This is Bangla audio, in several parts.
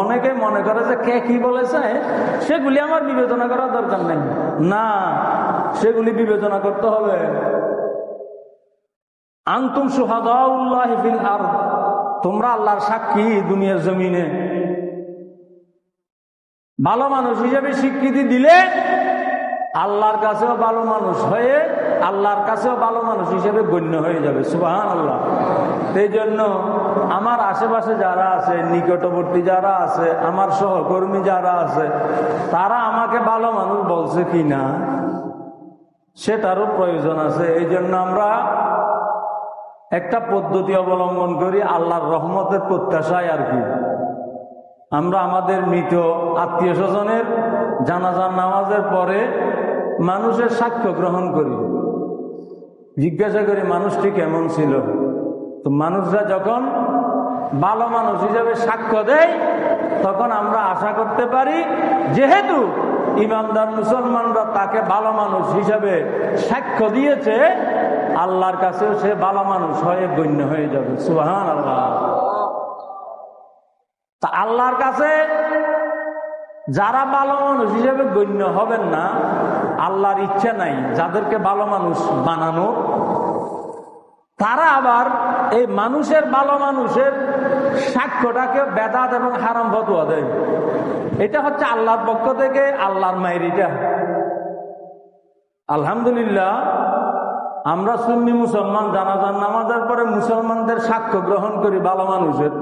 অনেকে মনে করে যে কে কি বলেছে সেগুলি আমার বিবেচনা করার দরকার নেই। না, সেগুলি বিবেচনা করতে হবে। আনতুম শুহাদাউল্লাহি ফিল আরদ, তোমরা আল্লাহর সাক্ষী দুনিয়ার জমিনে। ভালো মানুষ হিসেবে স্বীকৃতি দিলে আল্লাহর কাছেও ভালো মানুষ হয়ে আল্লাহর কাছেও ভালো মানুষ হিসেবে গণ্য হয়ে যাবে। সুবহানাল্লাহ। সেই জন্য আমার আশেপাশে যারা আছে, নিকটবর্তী যারা আছে, আমার সহকর্মী যারা আছে, তারা আমাকে ভালো মানুষ বলছে কিনা সেটারও প্রয়োজন আছে। এই জন্য আমরা একটা পদ্ধতি অবলম্বন করি আল্লাহর রহমতের প্রত্যাশায় আর কি। আমরা আমাদের মৃত আত্মীয় স্বজনের জানাজার নামাজের পরে মানুষের সাক্ষ্য গ্রহণ করি, জিজ্ঞাসা করি মানুষটি কেমন ছিল। তো মানুষরা যখন ভালো মানুষ হিসাবে সাক্ষ্য দেয় তখন আমরা আশা করতে পারি যেহেতু ইমানদার মুসলমানরা তাকে ভালো মানুষ হিসাবে সাক্ষ্য দিয়েছে, আল্লাহর কাছেও সে ভালো মানুষ হয়ে গণ্য হয়ে যাবে। সুবহানাল্লাহ। তা আল্লাহর কাছে যারা ভালো মানুষ হিসেবে গণ্য হবেন না, আল্লাহর ইচ্ছা নাই যাদেরকে ভালো মানুষ বানানো, তারা আবার এই মানুষের ভালো মানুষের সাক্ষ্যটাকে বেদাত এবং হারাম ফতোয়া দেয়। এটা হচ্ছে আল্লাহর পক্ষ থেকে আল্লাহর মাইরিটা। আলহামদুলিল্লাহ, আমরা সুন্নি মুসলমান জানাজার নামাজের পরে মুসলমানদের সাক্ষ্য গ্রহণ করি ভালো মানুষের।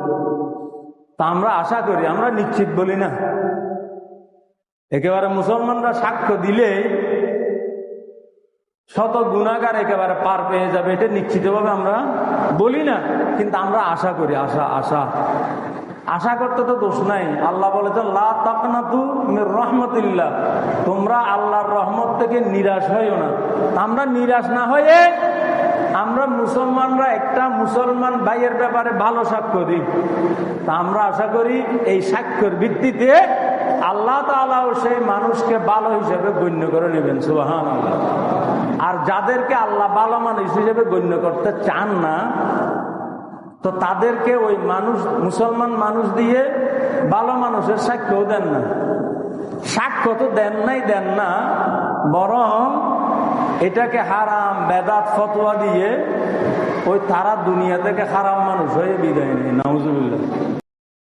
তা আমরা আশা করি, আমরা নিশ্চিত বলি না, একেবারে মুসলমানরা সাক্ষ্য দিলে শত গুনাহগার একেবারে পার পেয়ে যাবে, এটা নিশ্চিতভাবে আমরা বলি না, কিন্তু আমরা আশা করি। আশা করতে তো দোষ নাই। আল্লাহ বলেছেন লা তাকনাতু মির রাহমাতিল্লাহ, তোমরা আল্লাহর রহমত থেকে নিরাশ হইও না। আমরা নিরাশ না হয়ে আমরা মুসলমানরা একটা মুসলমান ভাইয়ের ব্যাপারে ভালো সাক্ষ্য দিই। তা আমরা আশা করি এই সাক্ষ্যের ভিত্তিতে আল্লাহ তাআলাও সেই মানুষকে ভালো হিসেবে গণ্য করে নেবেন। সুবহানাল্লাহ। আর যাদেরকে আল্লাহ ভালো মানুষ হিসেবে গণ্য করতে চান না, তো তাদেরকে ওই মানুষ মুসলমান মানুষ দিয়ে ভালো মানুষের সাক্ষ্যও দেন না। সাক্ষ্য তো দেন না, বরং এটাকে হারাম বেদাত ফতোয়া দিয়ে ওই তারা দুনিয়া থেকে হারাম মানুষ হয়ে বিদায় নেয়। নাউজুবিল্লাহ।